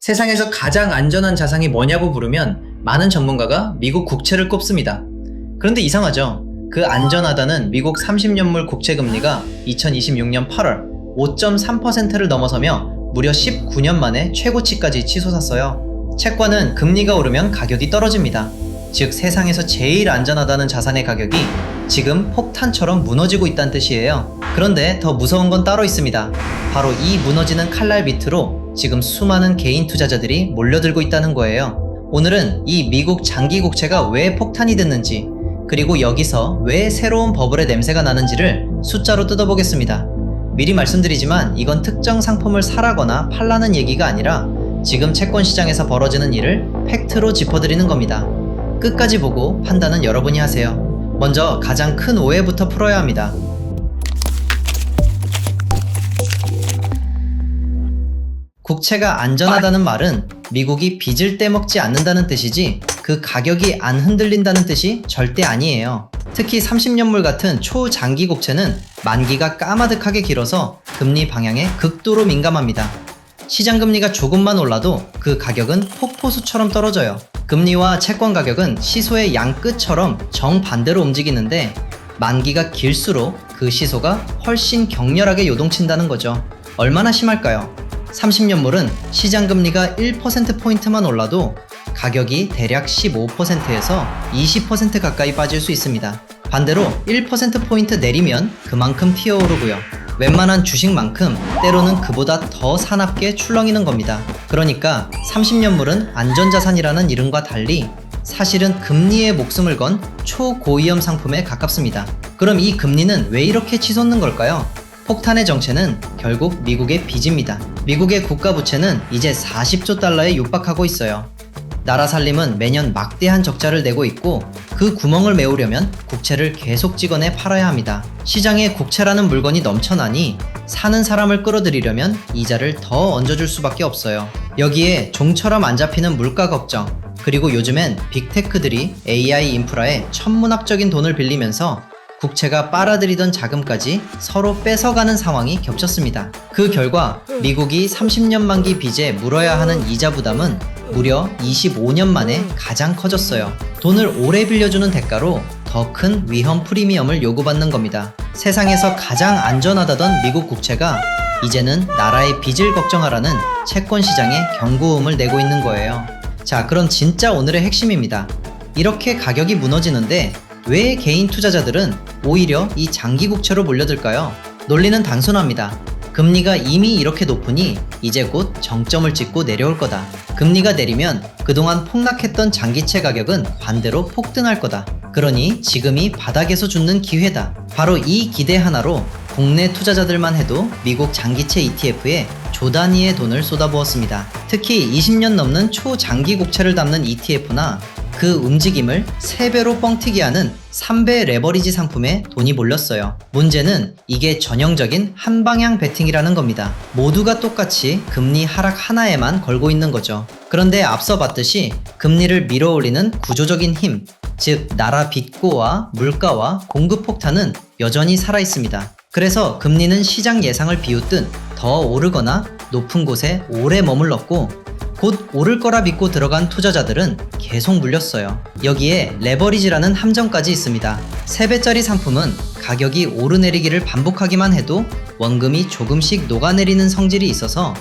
세상에서 가장 안전한 자산이 뭐냐고 물으면 많은 전문가가 미국 국채를 꼽습니다. 그런데 이상하죠? 그 안전하다는 미국 30년물 국채 금리가 2026년 8월 5.3%를 넘어서며 무려 19년 만에 최고치까지 치솟았어요. 채권은 금리가 오르면 가격이 떨어집니다. 즉 세상에서 제일 안전하다는 자산의 가격이 지금 폭탄처럼 무너지고 있다는 뜻이에요. 그런데 더 무서운 건 따로 있습니다. 바로 이 무너지는 칼날 밑으로 지금 수많은 개인 투자자들이 몰려들고 있다는 거예요. 오늘은 이 미국 장기 국채가 왜 폭탄이 됐는지, 그리고 여기서 왜 새로운 버블의 냄새가 나는지를 숫자로 뜯어보겠습니다. 미리 말씀드리지만 이건 특정 상품을 사라거나 팔라는 얘기가 아니라 지금 채권 시장에서 벌어지는 일을 팩트로 짚어드리는 겁니다. 끝까지 보고 판단은 여러분이 하세요. 먼저 가장 큰 오해부터 풀어야 합니다. 국채가 안전하다는 말은 미국이 빚을 떼먹지 않는다는 뜻이지 그 가격이 안 흔들린다는 뜻이 절대 아니에요. 특히 30년물 같은 초장기 국채는 만기가 까마득하게 길어서 금리 방향에 극도로 민감합니다. 시장 금리가 조금만 올라도 그 가격은 폭포수처럼 떨어져요. 금리와 채권 가격은 시소의 양 끝처럼 정반대로 움직이는데 만기가 길수록 그 시소가 훨씬 격렬하게 요동친다는 거죠. 얼마나 심할까요? 30년물은 시장 금리가 1%포인트만 올라도 가격이 대략 15%에서 20% 가까이 빠질 수 있습니다. 반대로 1%포인트 내리면 그만큼 튀어오르고요. 웬만한 주식만큼 때로는 그보다 더 사납게 출렁이는 겁니다. 그러니까 30년물은 안전자산이라는 이름과 달리 사실은 금리에 목숨을 건 초고위험 상품에 가깝습니다. 그럼 이 금리는 왜 이렇게 치솟는 걸까요? 폭탄의 정체는 결국 미국의 빚입니다. 미국의 국가부채는 이제 40조 달러에 육박하고 있어요. 나라 살림은 매년 막대한 적자를 내고 있고 그 구멍을 메우려면 국채를 계속 찍어내 팔아야 합니다. 시장에 국채라는 물건이 넘쳐나니 사는 사람을 끌어들이려면 이자를 더 얹어줄 수밖에 없어요. 여기에 종처럼 안 잡히는 물가 걱정, 그리고 요즘엔 빅테크들이 AI 인프라에 천문학적인 돈을 빌리면서 국채가 빨아들이던 자금까지 서로 뺏어가는 상황이 겹쳤습니다. 그 결과 미국이 30년 만기 빚에 물어야 하는 이자 부담은 무려 25년 만에 가장 커졌어요. 돈을 오래 빌려주는 대가로 더 큰 위험 프리미엄을 요구받는 겁니다. 세상에서 가장 안전하다던 미국 국채가 이제는 나라의 빚을 걱정하라는 채권 시장에 경고음을 내고 있는 거예요. 자, 그럼 진짜 오늘의 핵심입니다. 이렇게 가격이 무너지는데 왜 개인 투자자들은 오히려 이 장기 국채로 몰려들까요? 논리는 단순합니다. 금리가 이미 이렇게 높으니 이제 곧 정점을 찍고 내려올 거다. 금리가 내리면 그동안 폭락했던 장기채 가격은 반대로 폭등할 거다. 그러니 지금이 바닥에서 죽는 기회다. 바로 이 기대 하나로 국내 투자자들만 해도 미국 장기채 ETF에 조 단위의 돈을 쏟아부었습니다. 특히 20년 넘는 초장기 국채를 담는 ETF나 그 움직임을 3배로 뻥튀기 하는 3배 레버리지 상품에 돈이 몰렸어요. 문제는 이게 전형적인 한방향 베팅이라는 겁니다. 모두가 똑같이 금리 하락 하나에만 걸고 있는 거죠. 그런데 앞서 봤듯이 금리를 밀어올리는 구조적인 힘, 즉 나라 빚고와 물가와 공급 폭탄은 여전히 살아있습니다. 그래서 금리는 시장 예상을 비웃듯 더 오르거나 높은 곳에 오래 머물렀고 곧 오를 거라 믿고 들어간 투자자들은 계속 물렸어요. 여기에 레버리지라는 함정까지 있습니다. 3배짜리 상품은 가격이 오르내리기를 반복하기만 해도 원금이 조금씩 녹아내리는 성질이 있어서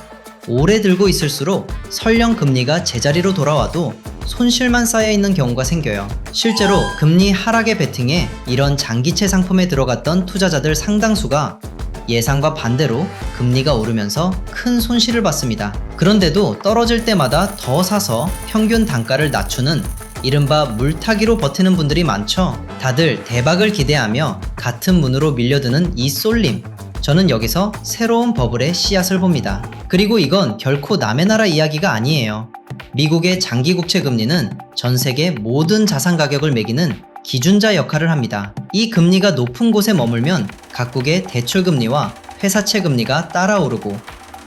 오래 들고 있을수록 설령 금리가 제자리로 돌아와도 손실만 쌓여있는 경우가 생겨요. 실제로 금리 하락의 베팅에 이런 장기채 상품에 들어갔던 투자자들 상당수가 예상과 반대로 금리가 오르면서 큰 손실을 봤습니다. 그런데도 떨어질 때마다 더 사서 평균 단가를 낮추는 이른바 물타기로 버티는 분들이 많죠. 다들 대박을 기대하며 같은 문으로 밀려드는 이 쏠림, 저는 여기서 새로운 버블의 씨앗을 봅니다. 그리고 이건 결코 남의 나라 이야기가 아니에요. 미국의 장기 국채 금리는 전 세계 모든 자산 가격을 매기는 기준자 역할을 합니다. 이 금리가 높은 곳에 머물면 각국의 대출 금리와 회사채 금리가 따라오르고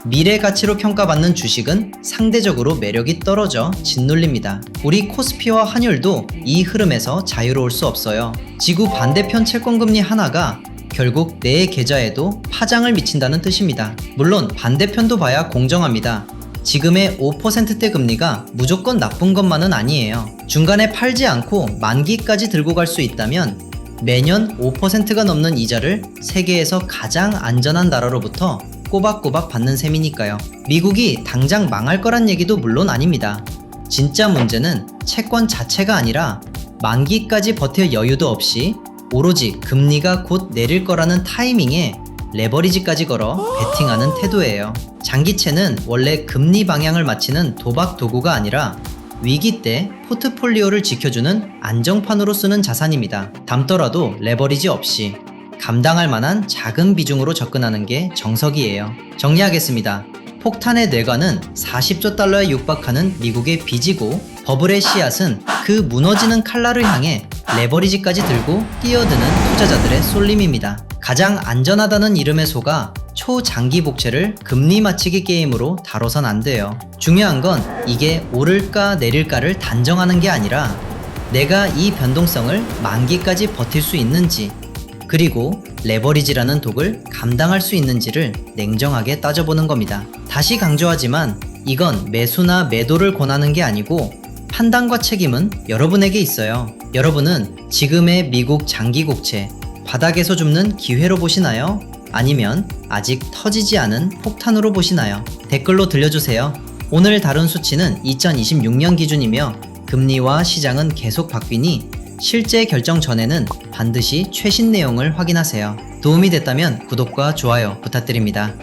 미래 가치로 평가받는 주식은 상대적으로 매력이 떨어져 짓눌립니다. 우리 코스피와 환율도 이 흐름에서 자유로울 수 없어요. 지구 반대편 채권 금리 하나가 결국 내 계좌에도 파장을 미친다는 뜻입니다. 물론 반대편도 봐야 공정합니다. 지금의 5%대 금리가 무조건 나쁜 것만은 아니에요. 중간에 팔지 않고 만기까지 들고 갈 수 있다면 매년 5%가 넘는 이자를 세계에서 가장 안전한 나라로부터 꼬박꼬박 받는 셈이니까요. 미국이 당장 망할 거란 얘기도 물론 아닙니다. 진짜 문제는 채권 자체가 아니라 만기까지 버틸 여유도 없이 오로지 금리가 곧 내릴 거라는 타이밍에 레버리지까지 걸어 베팅하는 태도예요. 장기채는 원래 금리 방향을 맞추는 도박 도구가 아니라 위기 때 포트폴리오를 지켜주는 안정판으로 쓰는 자산입니다. 담더라도 레버리지 없이 감당할 만한 작은 비중으로 접근하는 게 정석이에요. 정리하겠습니다. 폭탄의 뇌관은 40조 달러에 육박하는 미국의 빚이고, 버블의 씨앗은 그 무너지는 칼날을 향해 레버리지까지 들고 뛰어드는 투자자들의 쏠림입니다. 가장 안전하다는 이름에 속아 초장기 복채를 금리 맞추기 게임으로 다뤄선 안 돼요. 중요한 건 이게 오를까 내릴까를 단정하는 게 아니라 내가 이 변동성을 만기까지 버틸 수 있는지, 그리고 레버리지라는 독을 감당할 수 있는지를 냉정하게 따져보는 겁니다. 다시 강조하지만 이건 매수나 매도를 권하는 게 아니고 판단과 책임은 여러분에게 있어요. 여러분은 지금의 미국 장기 국채 바닥에서 줍는 기회로 보시나요? 아니면 아직 터지지 않은 폭탄으로 보시나요? 댓글로 들려주세요. 오늘 다룬 수치는 2026년 기준이며 금리와 시장은 계속 바뀌니 실제 결정 전에는 반드시 최신 내용을 확인하세요. 도움이 됐다면 구독과 좋아요 부탁드립니다.